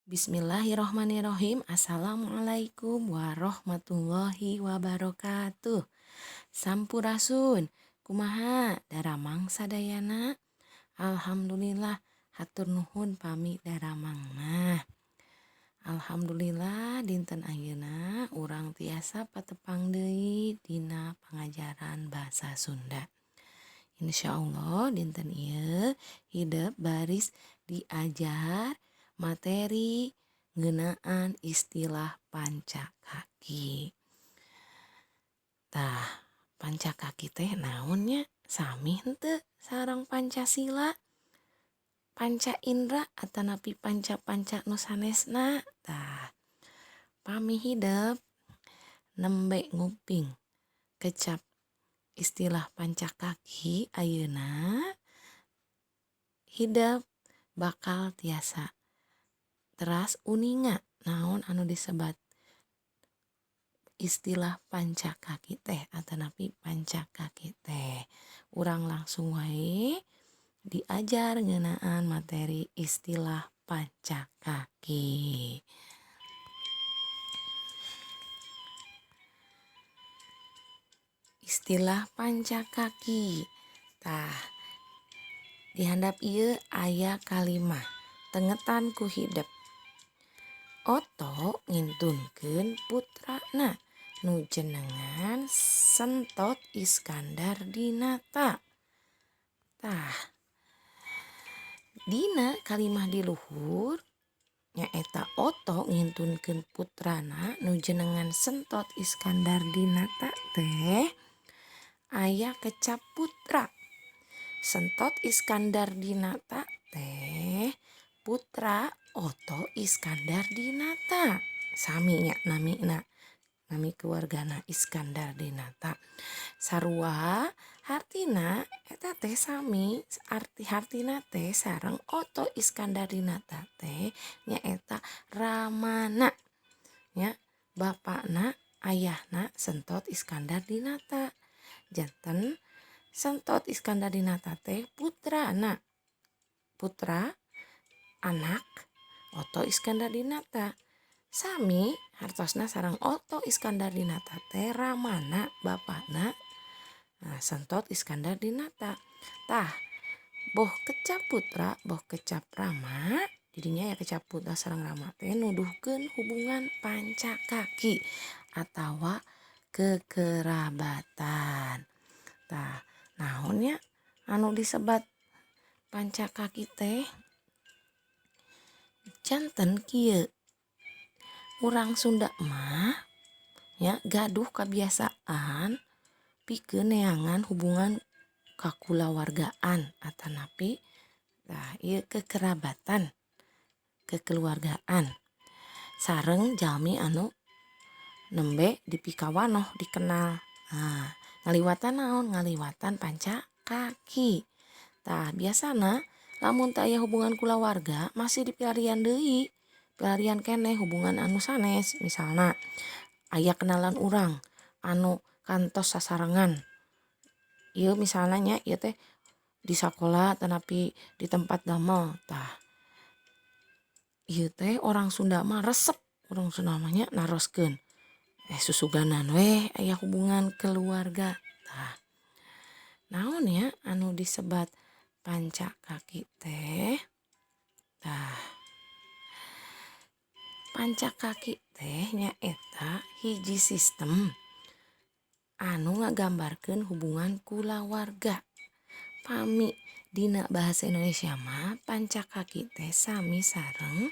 Bismillahirrohmanirrohim. Assalamualaikum warahmatullahi wabarakatuh. Sampurasun. Kumaha daramang sadayana? Alhamdulillah. Hatur nuhun pami daramang mah. Alhamdulillah dinten ayeuna urang tiasa patepang deui dina pangajaran basa Sunda. Insyaallah dinten ieu hideup baris diajar materi ngeunaan istilah pancakaki. Tah, pancakaki teh naon nya? Sami henteu sareng Pancasila? Panca indra atanapi panca-panca nu sanesna? Tah, pami hideup nembe nguping kecap istilah pancakaki ayeuna hideup bakal tiasa teras uninga naon anu disebat istilah pancakaki teh atanapi pancakaki teh. Urang langsung wae diajar ngeunaan materi istilah pancakaki. Istilah pancakaki. Tah, di handap ieu aya kalimah tengetan ku hideup. Oto ngintunkeun putrana nu jenengan Sentot Iskandar Dinata. Tah, dina kalimah di luhur nyaeta Oto ngintunkeun putrana nu jenengan Sentot Iskandar Dinata teh aya kecap putra. Sentot Iskandar Dinata teh putra Oto Iskandar Dinata. Sami nya namina. Nami keluargana Iskandar Dinata. Sarua hartina eta teh sami, arti hartina teh sareng Oto Iskandar Dinata teh nyaeta ramana. Nya bapana ayahna Sentot Iskandar Dinata. Janten Sentot Iskandar Dinata teh putrana. Putra anak Oto Iskandar Dinata. Sami hartosna sareng Oto Iskandar Dinata teh ramana bapana Sentot Iskandar Dinata. Tah, boh kecap putra boh kecap rama didinya ya kecap putra sareng rama teh nuduhkeun hubungan pancakaki atawa kekerabatan. Tah, naon nya anu disebat pancakaki teh? Janten kieu. Urang Sunda mah ya gaduh kabiasaan pikeun neangan hubungan kakulawargaan atanapi ieu kekerabatan, kekeluargaan. Sareng jalmi anu nembe dipikawanoh dikenal. Ngaliwatan naon? Ngaliwatan pancakaki. Tah, biasana lamun teu aya hubungan kulawarga masih dipilarian deui. Pilarian keneh hubungan anu sanes. Misalna aya kenalan urang anu kantos sasarengan. Ieu misalna nya ieu teh di sakola atanapi di tempat damel. Tah, ieu teh orang Sunda mah resep. Urang Sunda mah nya naroskeun. Susuganan we aya hubungan keluarga. Tah, naon ya anu disebat pancakaki teh? Tah, pancakaki teh nyaeta hiji sistem anu ngagambarkeun hubungan kulawarga. Pami dina bahasa Indonesia mah pancakaki teh sami sareng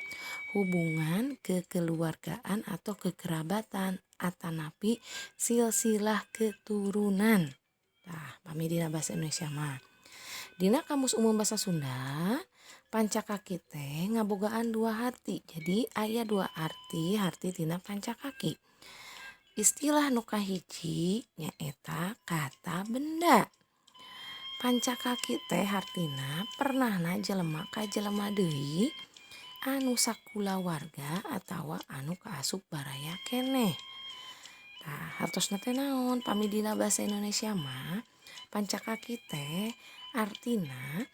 hubungan kekeluargaan atau kekerabatan atanapi silsilah keturunan. Tah, pami dina bahasa Indonesia mah. Dina Kamus Umum Basa Sunda pancakaki teh ngabogaan dua arti. Jadi aya dua arti tina pancakaki. Istilah nu kahiji nyaeta kata benda. Pancakaki teh hartina pernahna jelema ka jelema deui anu sakulawarga atawa anu kaasup baraya keneh. Tah, hartosna teh naon? Pami dina bahasa Indonesia mah pancakaki teh artina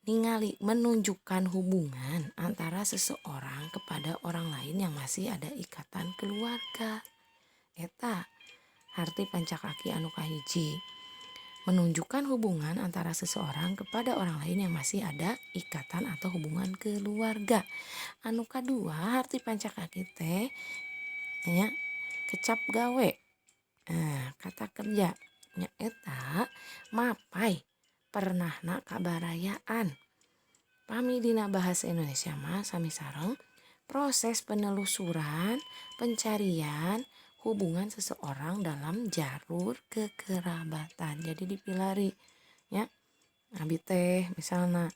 ningali menunjukkan hubungan antara seseorang kepada orang lain yang masih ada ikatan keluarga. Eta arti pancakaki anu kahiji, menunjukkan hubungan antara seseorang kepada orang lain yang masih ada ikatan atau hubungan keluarga. Anu kadua arti pancakaki teh nya kecap gawe. Kata kerja nya eta mapai pernahna kabarayaan. Pami dina bahasa Indonesia mah sami sareng proses penelusuran, pencarian hubungan seseorang dalam jalur kekerabatan. Jadi dipilari ya. Abi teh misalna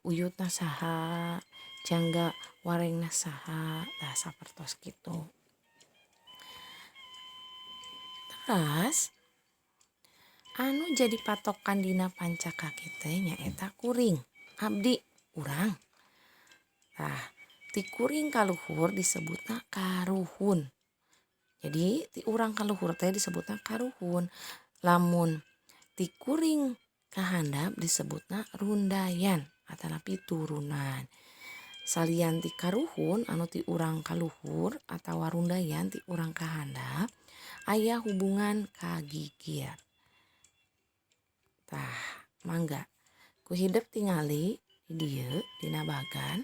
uyutna saha, jangga warengna saha, tah sapertos kitu. Terus anu jadi patokan dina pancakaki teh nyaeta kuring. Abdi urang. Tah ti kuring kaluhur disebutna karuhun. Jadi ti urang kaluhur teh disebutna karuhun. Lamun ti kuring kahandap disebutna rundayan atanapi turunan. Salian ti karuhun anu ti urang kaluhur atau rundayan ti urang kahandap aya hubungan kagigir. Tah mangga ku hidup tingali di dieu dina bagan.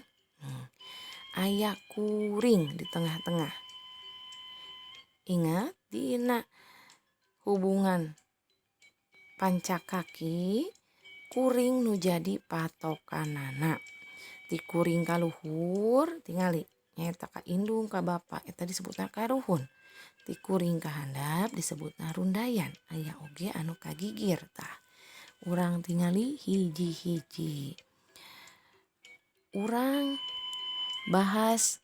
Aya kuring di tengah-tengah. Ingat dina hubungan pancakaki kuring nu jadi patokanana. Ti kuring kaluhur tingali nyaeta ka indung ka bapa eta disebutna karuhun. Ti kuring kahandap disebutna rundayan. Aya oge anu kagigir tah. Urang tingali hiji-hiji. Urang bahas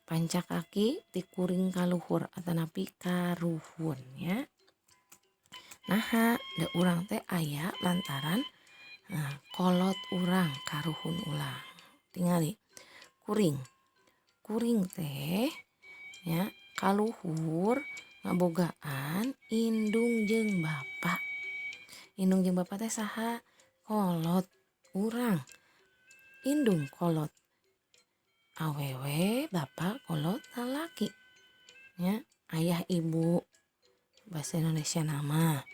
pancakaki ti kuring kaluhur atanapi karuhun ya. Naha da urang teh aya lantaran kolot urang karuhun ulang. Tingali kuring. Kuring teh ya kaluhur ngabogaan indung jeung bapa. Indung jeung bapa teh saha? Kolot urang. Indung kolot awewe, bapa kolot lalaki. Ya, ayah ibu bahasa Indonesia nama.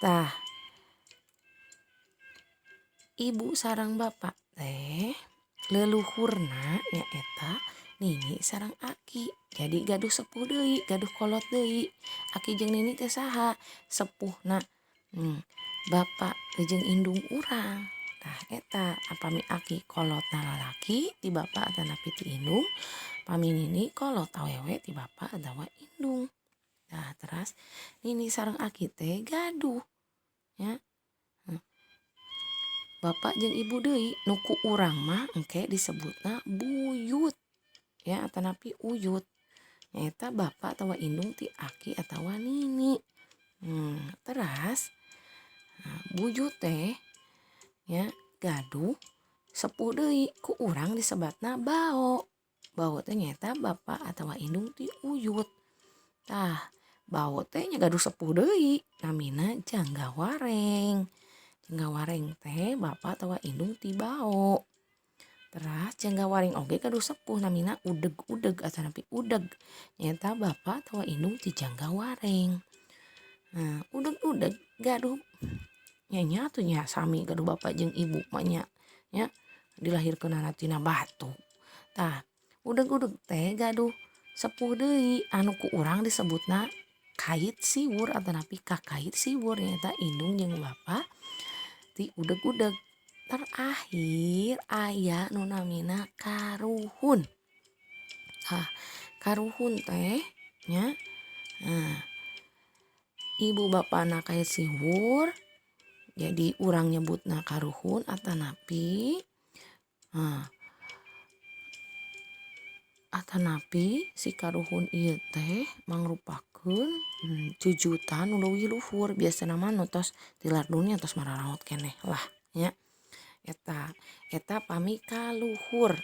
Tah ibu sareng bapa teh leluhurna nyaeta nini sareng aki. Jadi gaduh sepuh deui, gaduh kolot deui. Aki jeung nini teh saha? Sepuhna. Bapa jeung indung urang. Tah eta apami aki kolotna lalaki ti bapa atanapi ti indung, pami nini kolot awewe ti bapa atawa indung. Nah terus nini sareng aki teh gaduh ya. Bapak jeung ibu deui nu ku urang mah engke disebutna buyut ya atanapi uyut. Nyaeta bapa atawa indung ti aki atawa nini. Teras buyut teh ya gaduh sepuh deui ku urang disebatna bao. Bao teh nyaeta bapa atawa indung ti uyut. Tah bao teh nya gaduh sepuh deui namina jangga wareng. Jangga wareng teh bapa atawa indung ti bao. Teras jangga wareng oge gaduh sepuh namina udeg-udeg atanapi udeg. Nyaeta bapa atawa indung ti jangga wareng. Nah, udeg-udeg gaduh nya tuh nya sami gaduh bapa jeung ibu mah nya dilahirkeunana tina batu. Tah, udeg-udeg teh gaduh sepuh deui anu ku urang disebutna kait siwur atanapi kakait siwur nyaeta indung jeung bapa ti udeg-udeg. Terakhir aya nu namina karuhun. Karuhun teh nya ibu bapana kait siwur jadi urang nyebutna karuhun atanapi si karuhun ieu teh mangrupakeun jujutan nu leuwih luhur biasana mah nu tos tilar dunia tos mararaot keneh lah nya. Eta pami kaluhur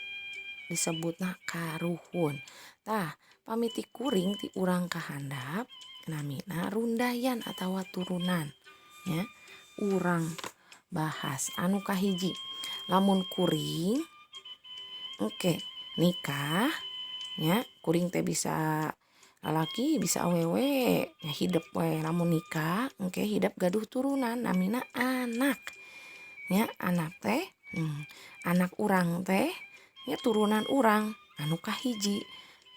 disebutna karuhun. Tah pami ti kuring ti urang kahandap namina rundayan atawa turunan ya. Urang bahas anu kahiji lamun kuring nikah nya kuring teh bisa lalaki bisa awewe ya hidup we lamun nikah hidup gaduh turunan namina anak nya anak teh anak urang teh nya turunan urang anu kahiji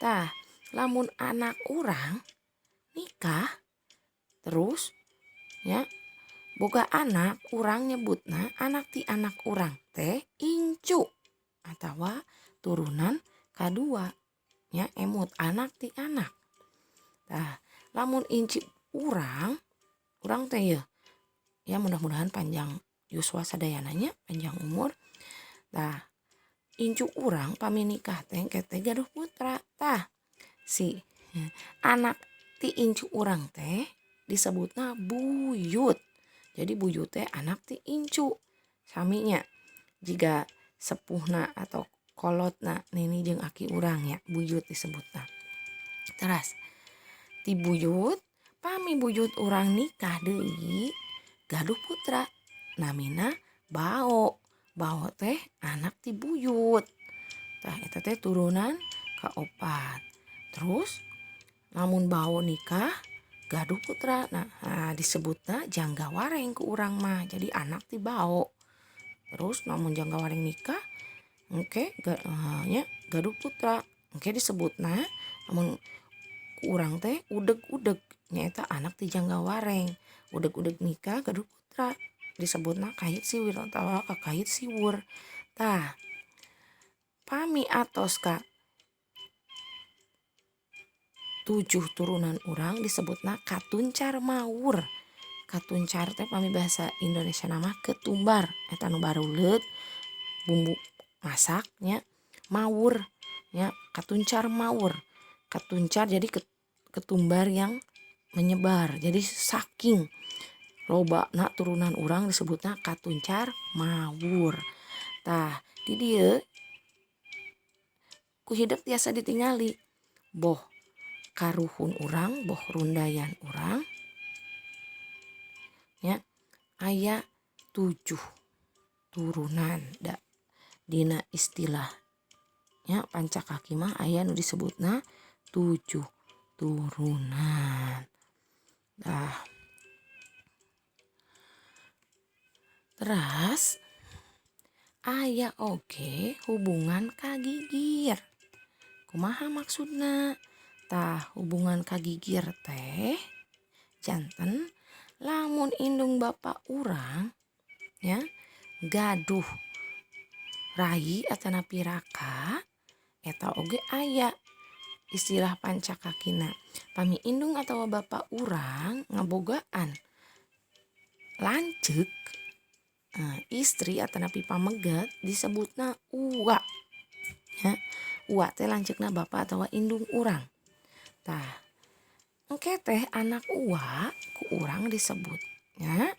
tah lamun anak urang nikah terus ya boga anak urang nyebutna anak ti anak urang teh incu atawa turunan kadua nya emut anak ti anak. Tah lamun inci urang teh ya mudah-mudahan panjang yuswa sadayananya panjang umur. Tah incu urang pami nikah teh gaduh putra. Tah si anak ti incu urang teh disebutna buyut. Jadi buyut teh anak ti incu. Saminya jika sepuhna atau kolotna nini jeung aki urang ya buyut disebutna. Teras ti buyut pami buyut urang nikah deui gaduh putra namina bao. Bao teh anak ti buyut. Tah eta teh turunan kaopat. Terus lamun bao nikah gaduh putra nah disebutna janggawareng ku urang mah jadi anak ti bao. Terus lamun janggawareng nikah gaduh putra disebutna lamun ku urang teh udeg-udeg nyaeta anak ti janggawareng. Udeg-udeg nikah gaduh putra disebutna kahit siwir atawa kakahit siwur. Tah pami atos ka 7 turunan urang disebutna katuncar mawur. Katuncar teh pami bahasa Indonesia nama ketumbar eta nu barulet bumbu masaknya mawur nya katuncar mawur. Katuncar jadi ketumbar yang menyebar. Jadi saking lobana turunan urang disebutna katuncar mawur. Tah di dieu ku hidup tiasa ditingali boh karuhun urang boh rundayan urang ya aya 7 turunan dina istilahnya pancakaki mah aya nu disebutna 7 turunan. Nah teras aya oge hubungan kagigir. Kumaha maksudna? Tah hubungan kagigir teh janten lamun indung bapa urang ya gaduh rai atanapi raka eta oge aya istilah pancakakina. Pami indung atawa bapa urang ngabogaan lanceuk istri atanapi pamegat disebutna uwa ya. Uwa teh lanceukna bapa atawa indung urang. Tah engke teh anak uwa ku urang disebutnya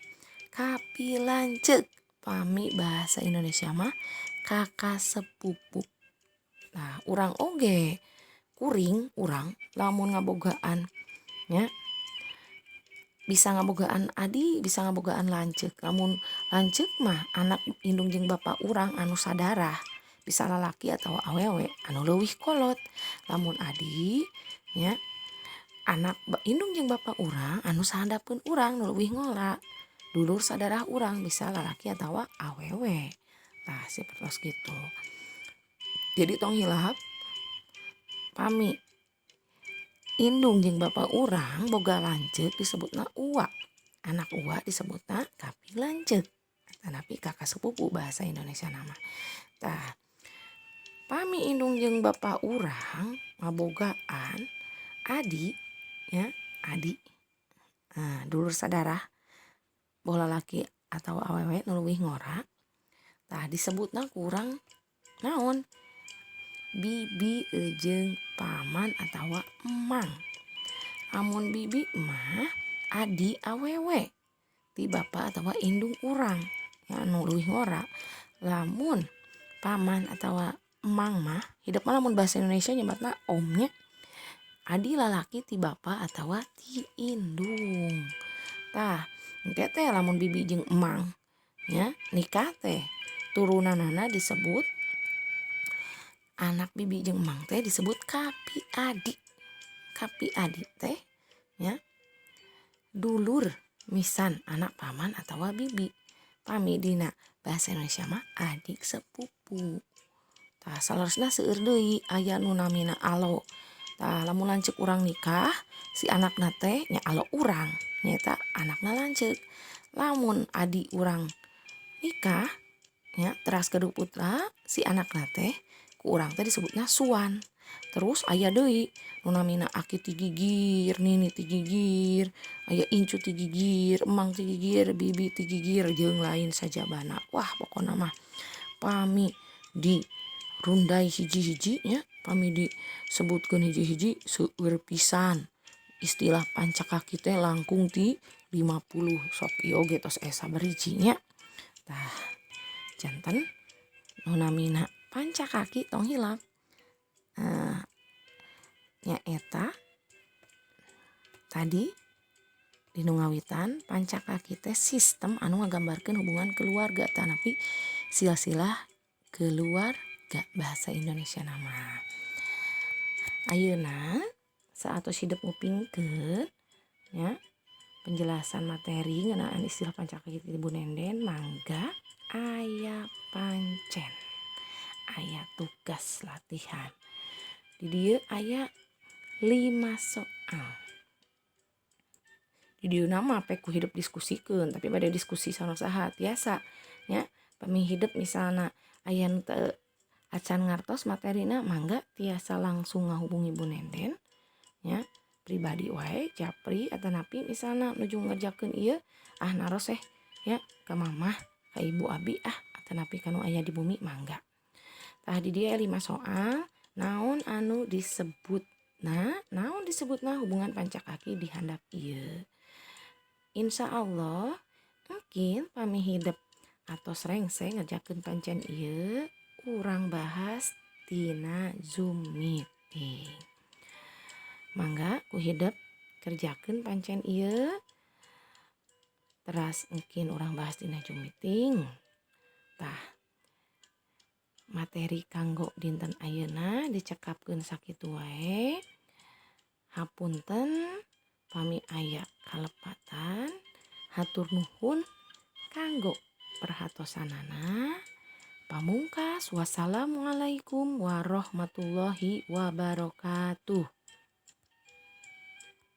kapilanceuk. Pami bahasa Indonesia mah kakak sepupu. Nah urang oge kuring urang lamun ngabogaan ya bisa ngabogaan adi bisa ngabogaan lanceuk. Lamun lanceuk mah anak indung jeung bapa urang anu sadarah bisa lalaki atau awewe anu leuwih kolot. Lamun adi ya anak indung jeung bapa urang anu sahandapeun urang nu leuwih ngora dulur sadarah urang bisa lalaki atawa awewe. Tah sapertos kitu. Jadi tong hilap pami indung jeung bapa urang boga lanceuk disebutna uwa. Anak uwa disebutna kapilanceuk. Tanapi kakak sepupu bahasa Indonesia nama. Tah pami indung jeung bapa urang ngabogaan adi ya adi dulur sadarah boh lalaki atau awewe nu leuwih ngora. Tah disebutna ku urang naon bibi jeung paman atawa emang. Lamun bibi mah adi awewe ti bapa atawa indung urang ya anu leuwih ngora. Lamun paman atawa emang mah hidup mah lamun bahasa Indonesia nyebatna omnya adi lalaki ti bapa atawa ti indung. Tah engke teh lamun bibi jeung emang ya nikah teh turunanana disebut anak bibi jeung emang teh disebut kapi adik teh ya dulur misan anak paman atau bibi pami dina bahasa Indonesia mah adik sepupu. Tah salerosna seueur deui aya nu namina alo. Tah lamun lanceuk urang nikah si anakna teh nya alo urang nyaeta anakna lanceuk. Lamun adi urang nikah nya teras kedua putra si anakna teh ku urang teh disebutna suan. Terus aya deui nu namina aki ti gigir, nini ti gigir, aya incu ti gigir, emang ti gigir, bibi ti gigir jeung lain sajabana. Wah pokona mah pami di rundai hiji-hiji nya pami disebutkeun hiji-hiji seueur pisan. Istilah pancakaki teh langkung ti 50 sok ieu oge tos sabariji nya. Tah janten nu namina pancakaki tong hilap nyaeta tadi dinu ngawitan pancakaki teh sistem anu ngagambarkeun hubungan keluarga tanapi silsilah keluarga bahasa Indonesia nama. Ayeuna saatos hidup ngupingkeun ya penjelasan materi ngeunaan istilah pancakaki ti Ibu Nenden mangga aya pancen aya tugas latihan di dieu aya 5 soal. Di dieu mah pe ku hidup diskusikeun tapi bade diskusi saha tiasa nya pami hidup misalna aya nu teu acan ngartos materina mangga tiasa langsung ngahubungi Bu Nenden nya pribadi wae japri atanapi misalna nuju ngerjakeun ieu naros ya ka mamah ka ibu abi atanapi kanu aya di bumi mangga. Tah di dieu 5 soal naon anu disebutna hubungan pancakaki di handap ieu. Insya Allah mungkin pami hidup atau rengseng ngerjakeun pancen ieu urang bahas tina Zoom meeting. Mangga ku hidup kerjakeun pancen ieu teras mungkin urang bahas tina Zoom meeting. Tah materi kanggo dinten ayeuna dicekapkeun sakitu wae. Hapunten pami aya kalepatan hatur nuhun kanggo perhatosanana. Pamungkas wassalamualaikum warahmatullahi wabarakatuh.